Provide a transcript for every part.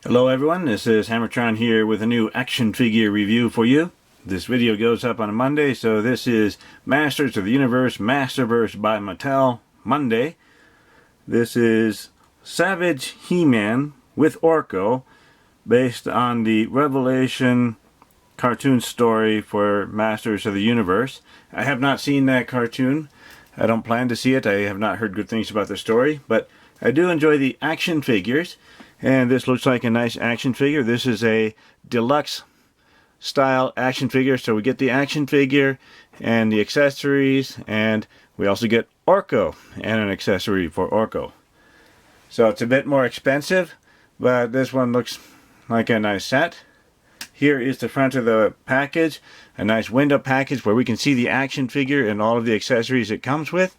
Hello everyone, this is HammerTron here with a new action figure review for you. This video goes up on a Monday, so this is Masters of the Universe Masterverse by Mattel Monday. This is Savage He-Man with Orko, based on the Revelation cartoon story for Masters of the Universe. I have not seen that cartoon. I don't plan to see it. I have not heard good things about the story, but I do enjoy the action figures. And this looks like a nice action figure. This is a deluxe style action figure. So we get the action figure and the accessories, and we also get Orko and an accessory for Orko. So it's a bit more expensive, but this one looks like a nice set. Here is the front of the package, a nice window package where we can see the action figure and all of the accessories it comes with.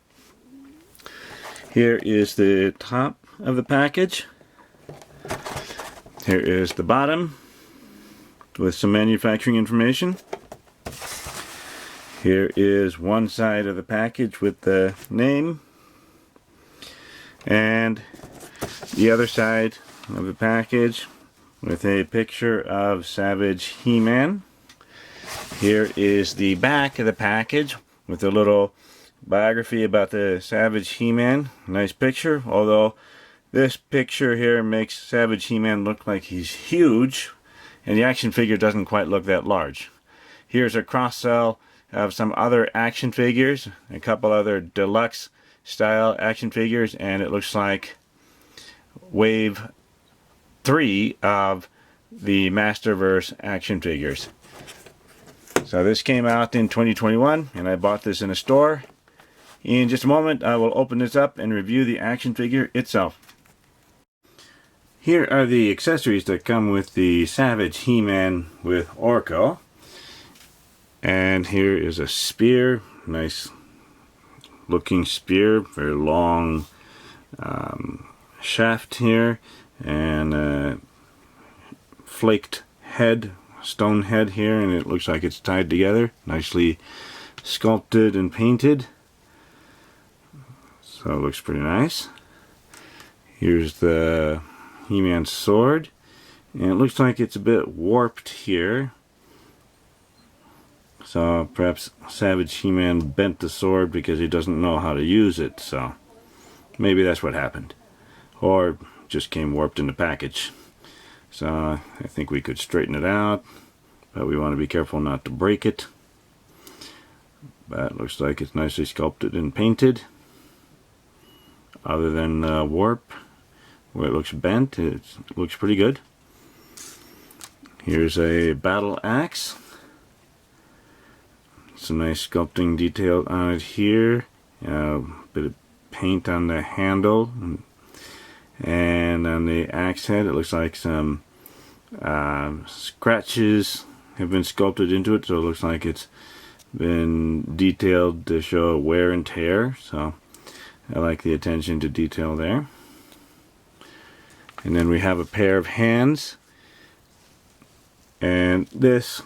Here is the top of the package. Here is the bottom with some manufacturing information. Here is one side of the package with the name, and the other side of the package with a picture of Savage He-Man. Here is the back of the package with a little biography about the Savage He-Man. Nice picture, although this picture here makes Savage He-Man look like he's huge, and the action figure doesn't quite look that large. Here's a cross-sell of some other action figures, a couple other deluxe style action figures, and it looks like wave 3 of the Masterverse action figures. So this came out in 2021, and I bought this in a store. In just a moment, I will open this up and review the action figure itself. Here are the accessories that come with the Savage He-Man with Orko. And here is a spear, nice looking spear, very long shaft here, and a flaked head, stone head here, and it looks like it's tied together, nicely sculpted and painted. So it looks pretty nice. Here's the He-Man sword, and it looks like it's a bit warped here, so perhaps Savage He-Man bent the sword because he doesn't know how to use it, so maybe that's what happened, or just came warped in the package. So I think we could straighten it out, but we want to be careful not to break it. But it looks like it's nicely sculpted and painted, other than warp where it looks bent. It looks pretty good. Here's a battle axe. Some nice sculpting detail on it here. A bit of paint on the handle, and on the axe head it looks like some scratches have been sculpted into it, so it looks like it's been detailed to show wear and tear. So I like the attention to detail there. And then we have a pair of hands, and this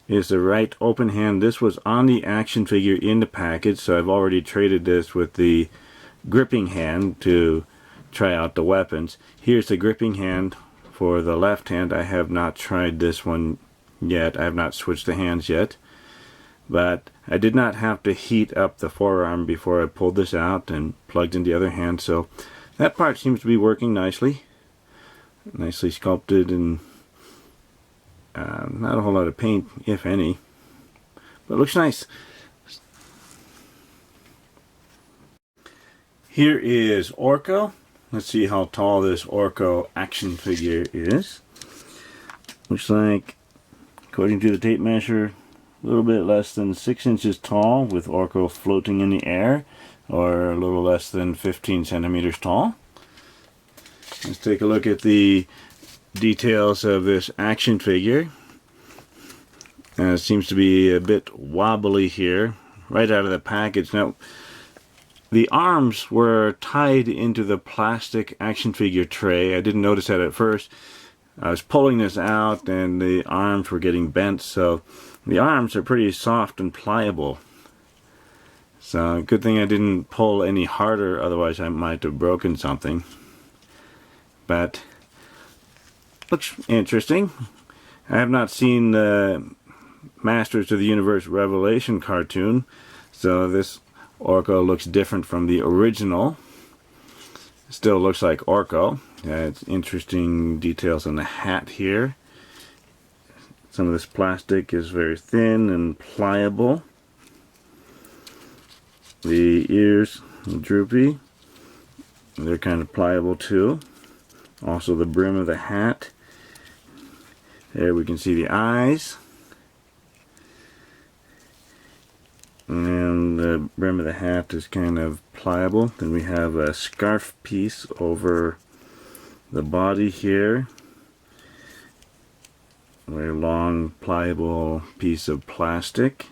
is the right open hand. This was on the action figure in the package, so I've already traded this with the gripping hand to try out the weapons. Here's the gripping hand for the left hand. I have not tried this one yet. I have not switched the hands yet, but I did not have to heat up the forearm before I pulled this out and plugged in the other hand, so that part seems to be working nicely. Nicely sculpted, and not a whole lot of paint, if any, but it looks nice. Here is Orko. Let's see how tall this Orko action figure is. Looks like, according to the tape measure, a little bit less than 6 inches tall, with Orko floating in the air, or a little less than 15 centimeters tall. Let's take a look at the details of this action figure. It seems to be a bit wobbly here, right out of the package. Now, the arms were tied into the plastic action figure tray. I didn't notice that at first. I was pulling this out and the arms were getting bent, so the arms are pretty soft and pliable. So good thing I didn't pull any harder, otherwise I might have broken something. But looks interesting. I have not seen the Masters of the Universe Revelation cartoon, so this Orko looks different from the original. Still looks like Orko. It's interesting details on the hat here. Some of this plastic is very thin and pliable. The ears are droopy. They're kind of pliable too. Also the brim of the hat. There we can see the eyes. And the brim of the hat is kind of pliable. Then we have a scarf piece over the body here. A very long, pliable piece of plastic.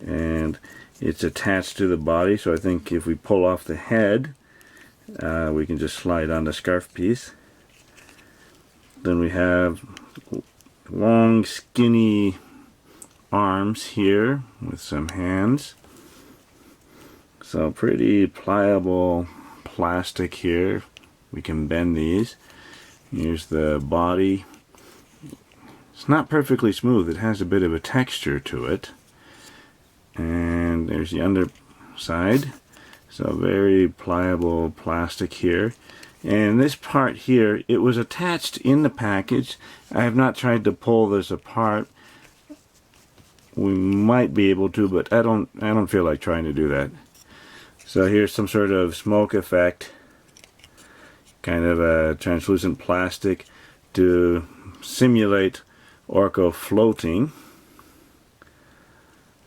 And it's attached to the body, so I think if we pull off the head, we can just slide on the scarf piece. Then we have long, skinny arms here with some hands. So pretty pliable plastic here. We can bend these. Here's the body. It's not perfectly smooth. It has a bit of a texture to it. And there's the underside. So very pliable plastic here. And this part here, it was attached in the package. I have not tried to pull this apart. We might be able to, but I don't feel like trying to do that. So here's some sort of smoke effect. Kind of a translucent plastic to simulate Orko floating.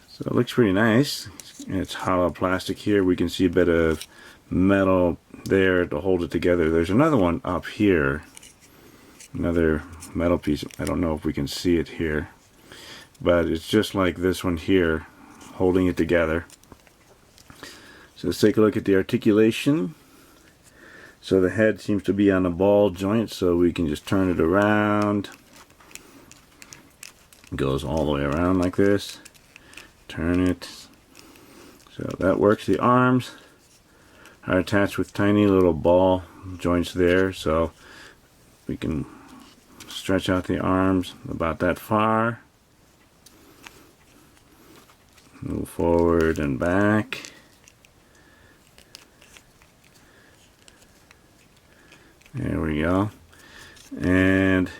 So it looks pretty nice. It's hollow plastic here. We can see a bit of metal there to hold it together. There's another one up here. Another metal piece. I don't know if we can see it here. But it's just like this one here, holding it together. So let's take a look at the articulation. So the head seems to be on a ball joint, so we can just turn it around. It goes all the way around like this. Turn it. So that works. The arms are attached with tiny little ball joints there, so we can stretch out the arms about that far. Move forward and back. There we go. And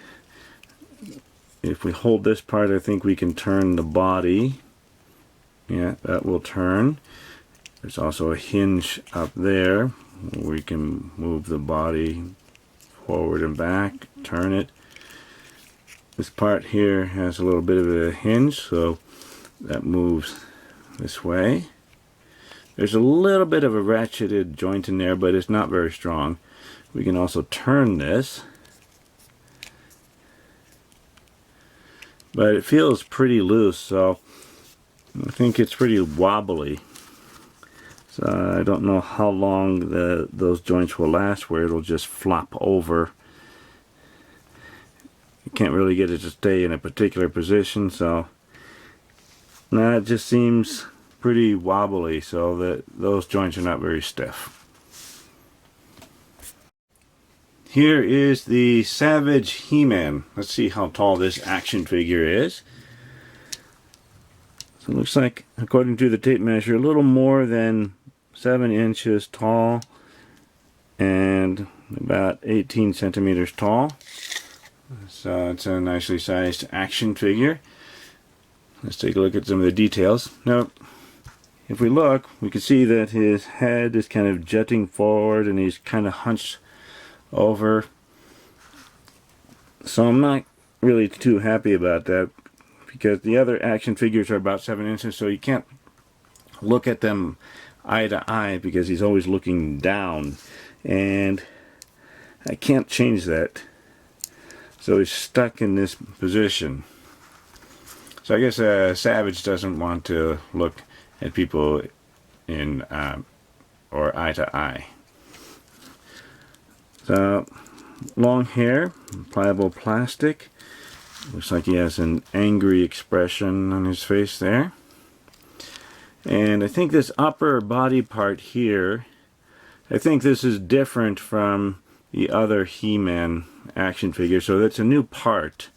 if we hold this part, I think we can turn the body. Yeah, that will turn. There's also a hinge up there where we can move the body forward and back, turn it. This part here has a little bit of a hinge, so that moves this way. There's a little bit of a ratcheted joint in there, but it's not very strong. We can also turn this, but it feels pretty loose, so I think it's pretty wobbly. So I don't know how long those joints will last, where it'll just flop over. You can't really get it to stay in a particular position, so now it just seems pretty wobbly, so that those joints are not very stiff. Here is the Savage He-Man. Let's see how tall this action figure is. So it looks like, according to the tape measure, a little more than 7 inches tall and about 18 centimeters tall. So it's a nicely sized action figure. Let's take a look at some of the details. Now, if we look, we can see that his head is kind of jutting forward and he's kind of hunched over. So I'm not really too happy about that, because the other action figures are about 7 inches, so you can't look at them eye to eye because he's always looking down, and I can't change that. So he's stuck in this position. So I guess Savage doesn't want to look at people in or eye to eye. So long hair, pliable plastic. Looks like he has an angry expression on his face there. And I think this upper body part here, I think this is different from the other He-Man action figure, so that's a new part.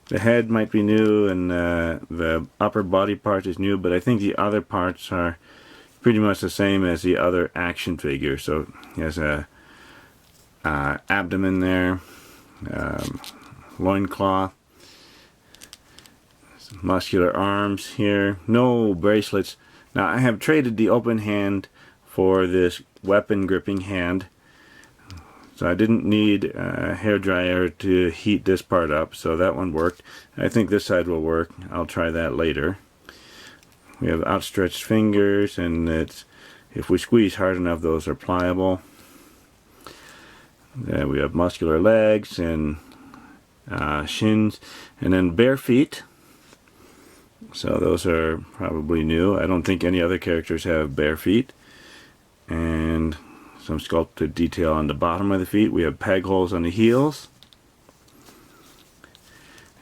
The head might be new and the upper body part is new, but I think the other parts are pretty much the same as the other action figure. So he has a abdomen there, loincloth, muscular arms here, no bracelets. Now I have traded the open hand for this weapon gripping hand, so I didn't need a hairdryer to heat this part up, so that one worked. I think this side will work. I'll try that later. We have outstretched fingers, and if we squeeze hard enough, those are pliable. Then we have muscular legs and shins, and then bare feet. So those are probably new. I don't think any other characters have bare feet. And some sculpted detail on the bottom of the feet. We have peg holes on the heels.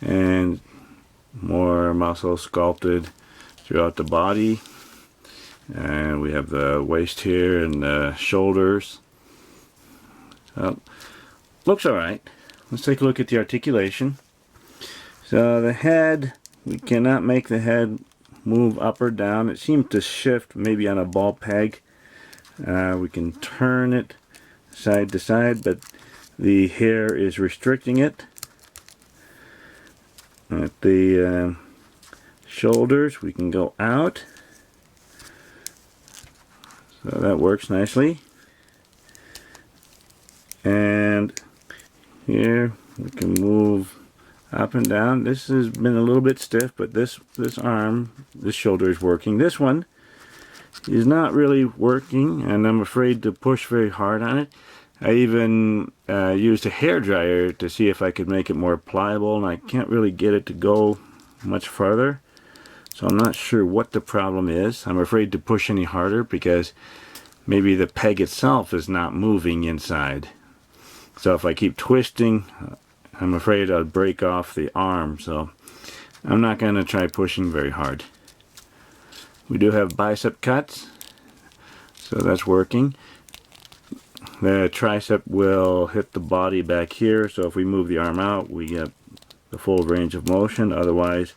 And more muscle sculpted throughout the body. And we have the waist here and the shoulders. So, looks alright. Let's take a look at the articulation. So the head, we cannot make the head move up or down. It seems to shift maybe on a ball peg. We can turn it side to side, but the hair is restricting it. At the shoulders, we can go out. So that works nicely. And here we can move up and down. This has been a little bit stiff, but this arm, this shoulder is working. This one is not really working, and I'm afraid to push very hard on it. I even used a hairdryer to see if I could make it more pliable, and I can't really get it to go much farther. So I'm not sure what the problem is. I'm afraid to push any harder because maybe the peg itself is not moving inside. So if I keep twisting, I'm afraid I'll break off the arm. So I'm not going to try pushing very hard. We do have bicep cuts, so that's working. The tricep will hit the body back here, so if we move the arm out, we get the full range of motion. Otherwise,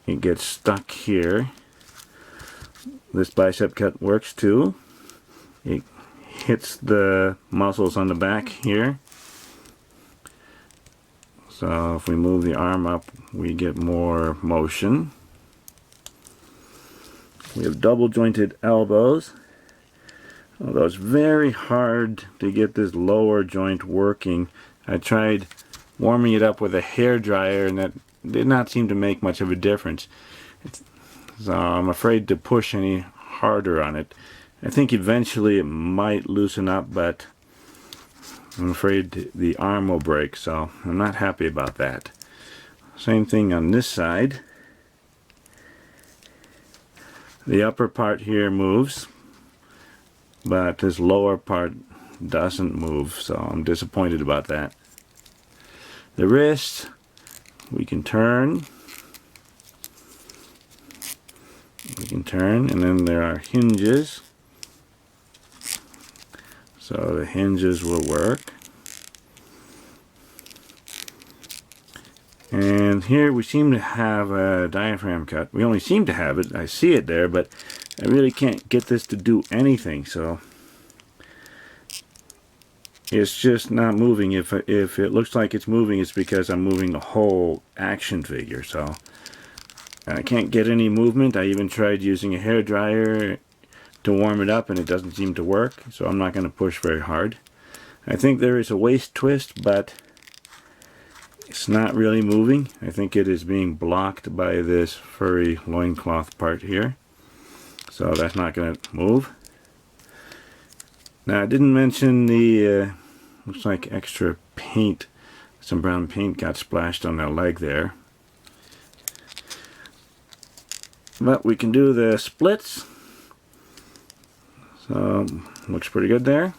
it gets stuck here. This bicep cut works too. It hits the muscles on the back here. So if we move the arm up, we get more motion. We have double jointed elbows. Although it's very hard to get this lower joint working. I tried warming it up with a hair dryer, and that did not seem to make much of a difference. So I'm afraid to push any harder on it. I think eventually it might loosen up, but I'm afraid the arm will break, so I'm not happy about that. Same thing on this side. The upper part here moves, but this lower part doesn't move, so I'm disappointed about that. The wrist, we can turn. And then there are hinges. So the hinges will work. And here we seem to have a diaphragm cut. We only seem to have it. I see it there, but I really can't get this to do anything. So it's just not moving. If it looks like it's moving, it's because I'm moving the whole action figure. So I can't get any movement. I even tried using a hairdryer to warm it up, and it doesn't seem to work. So I'm not going to push very hard. I think there is a waist twist, but it's not really moving. I think it is being blocked by this furry loincloth part here. So that's not going to move. Now I didn't mention the, looks like extra paint. Some brown paint got splashed on their leg there. But we can do the splits. So looks pretty good there.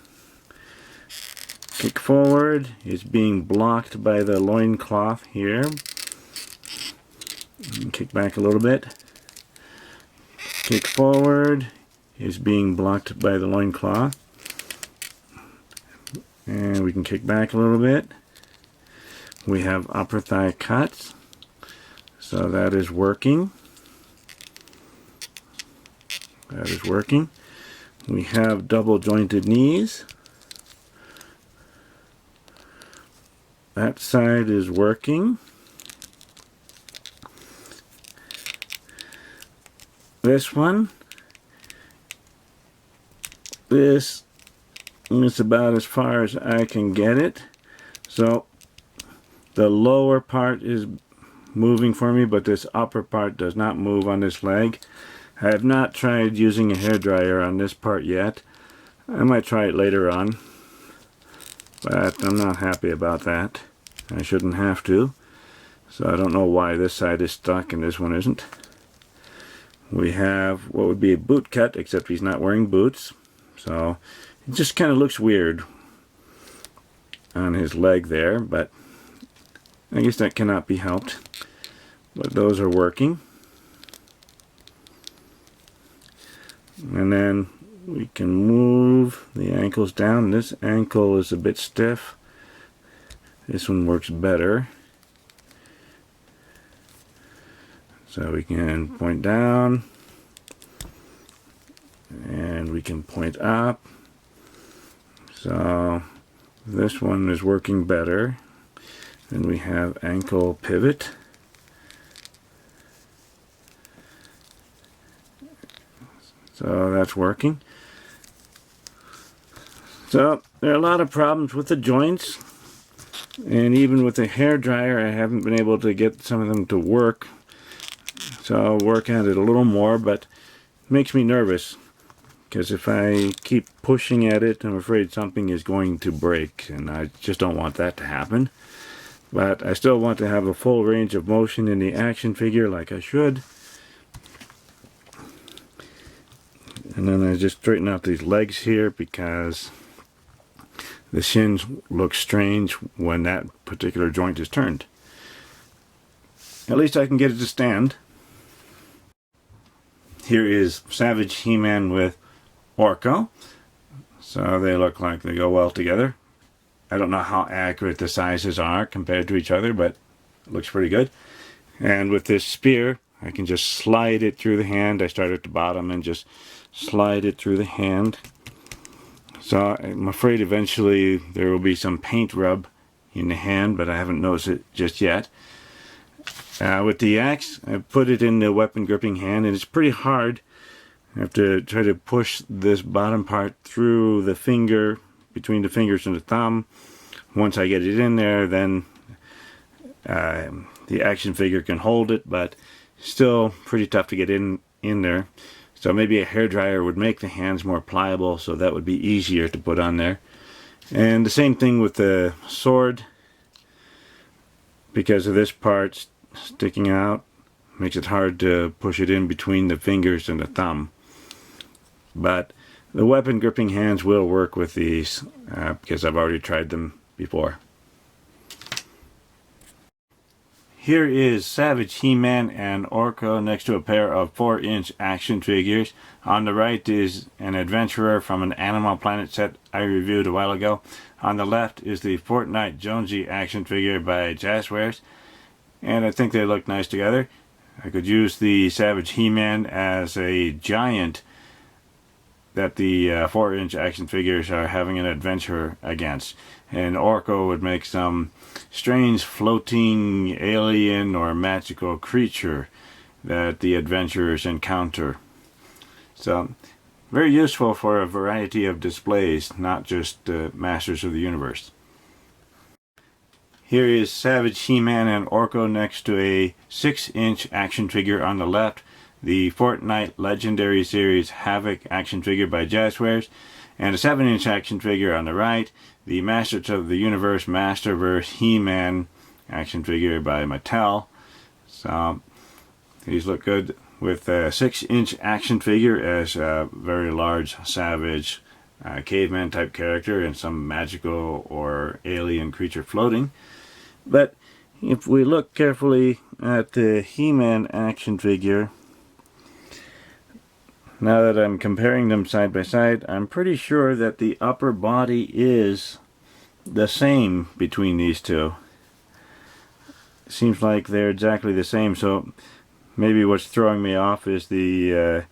Kick forward is being blocked by the loincloth here. And kick back a little bit. Kick forward is being blocked by the loincloth. And we can kick back a little bit. We have upper thigh cuts. So that is working. That is working. We have double jointed knees. That side is working. This one, this is about as far as I can get it. So the lower part is moving for me, but this upper part does not move on this leg. I have not tried using a hairdryer on this part yet. I might try it later on, but I'm not happy about that. I shouldn't have to. So I don't know why this side is stuck and this one isn't. We have what would be a boot cut, except he's not wearing boots. So it just kind of looks weird on his leg there, but I guess that cannot be helped. But those are working. And then we can move the ankles down. This ankle is a bit stiff. This one works better. So we can point down and we can point up. So this one is working better. Then we have ankle pivot. So that's working. So there are a lot of problems with the joints, and even with the hairdryer I haven't been able to get some of them to work. So I'll work at it a little more, but it makes me nervous because if I keep pushing at it, I'm afraid something is going to break, and I just don't want that to happen. But I still want to have a full range of motion in the action figure like I should. And then I just straighten out these legs here because the shins look strange when that particular joint is turned. At least I can get it to stand. Here is Savage He-Man with Orko. So they look like they go well together. I don't know how accurate the sizes are compared to each other, but it looks pretty good. And with this spear, I can just slide it through the hand. I start at the bottom and just slide it through the hand. So I'm afraid eventually there will be some paint rub in the hand, but I haven't noticed it just yet. With the axe, I put it in the weapon gripping hand, and it's pretty hard. I have to try to push this bottom part through the finger, between the fingers and the thumb. Once I get it in there, then the action figure can hold it, but still pretty tough to get in there. So maybe a hairdryer would make the hands more pliable, so that would be easier to put on there. And the same thing with the sword, because of this part sticking out, makes it hard to push it in between the fingers and the thumb. But the weapon gripping hands will work with these because I've already tried them before. Here is Savage He-Man and Orko next to a pair of 4-inch action figures. On the right is an adventurer from an Animal Planet set I reviewed a while ago. On the left is the Fortnite Jonesy action figure by Jazzwares, and I think they look nice together. I could use the Savage He-Man as a giant that the 4-inch action figures are having an adventure against. And Orko would make some strange floating alien or magical creature that the adventurers encounter. So, very useful for a variety of displays, not just Masters of the Universe. Here is Savage He-Man and Orko next to a 6-inch action figure on the left, the Fortnite Legendary Series Havoc action figure by Jazzwares, and a 7-inch action figure on the right, the Masters of the Universe Masterverse He-Man action figure by Mattel. So these look good with a 6-inch action figure as a very large savage caveman type character and some magical or alien creature floating. But if we look carefully at the He-Man action figure, now that I'm comparing them side by side, I'm pretty sure that the upper body is the same between these two. Seems like they're exactly the same, so maybe what's throwing me off is the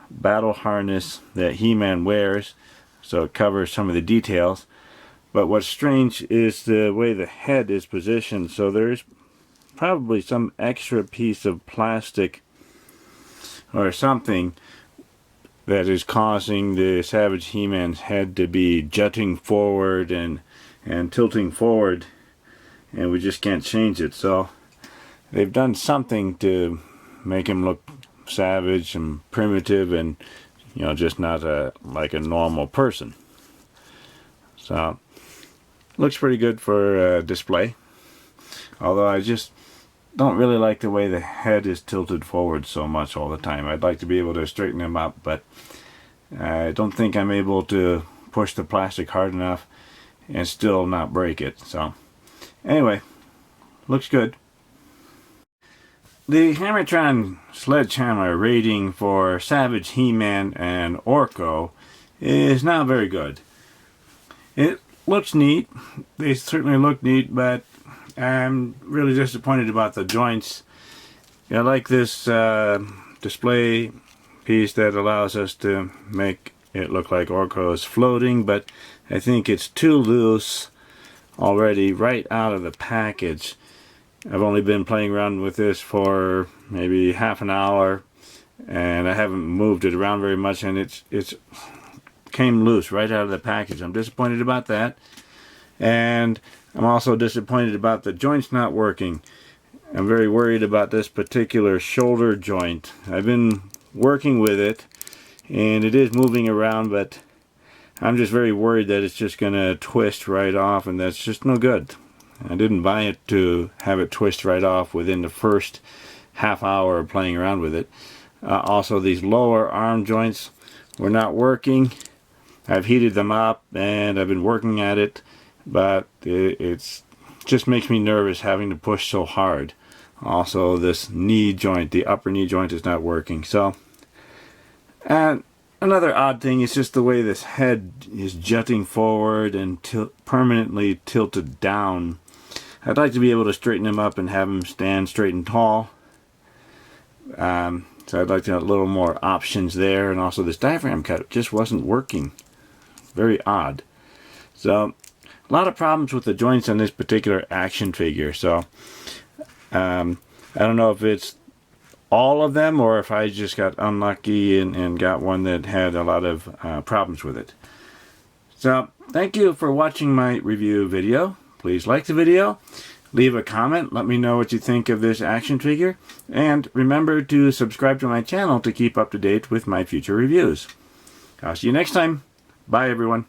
battle harness that He-Man wears, so it covers some of the details. But what's strange is the way the head is positioned, so there's probably some extra piece of plastic or something that is causing the Savage He-Man's head to be jutting forward and tilting forward, and we just can't change it. So they've done something to make him look savage and primitive, and you know, just not like a normal person. So looks pretty good for display, although I just don't really like the way the head is tilted forward so much all the time. I'd like to be able to straighten him up, but I don't think I'm able to push the plastic hard enough and still not break it. So anyway, looks good. The HammerTron Sledgehammer rating for Savage, He-Man, and Orko is not very good. It looks neat. They certainly look neat, but I'm really disappointed about the joints. I like this display piece that allows us to make it look like Orko is floating, but I think it's too loose already right out of the package. I've only been playing around with this for maybe half an hour, and I haven't moved it around very much, and it's came loose right out of the package. I'm disappointed about that, and I'm also disappointed about the joints not working. I'm very worried about this particular shoulder joint. I've been working with it, and it is moving around, but I'm just very worried that it's just going to twist right off, and that's just no good. I didn't buy it to have it twist right off within the first half hour of playing around with it. Also, these lower arm joints were not working. I've heated them up and I've been working at it, but it's just makes me nervous having to push so hard. Also, this knee joint, the upper knee joint, is not working. So, and another odd thing is just the way this head is jutting forward and permanently tilted down. I'd like to be able to straighten him up and have him stand straight and tall. So I'd like to have a little more options there. And also this diaphragm cut just wasn't working. Very odd. So a lot of problems with the joints on this particular action figure. So I don't know if it's all of them or if I just got unlucky and got one that had a lot of problems with it. So thank you for watching my review video. Please like the video, leave a comment, let me know what you think of this action figure, and remember to subscribe to my channel to keep up to date with my future reviews. I'll see you next time. Bye everyone.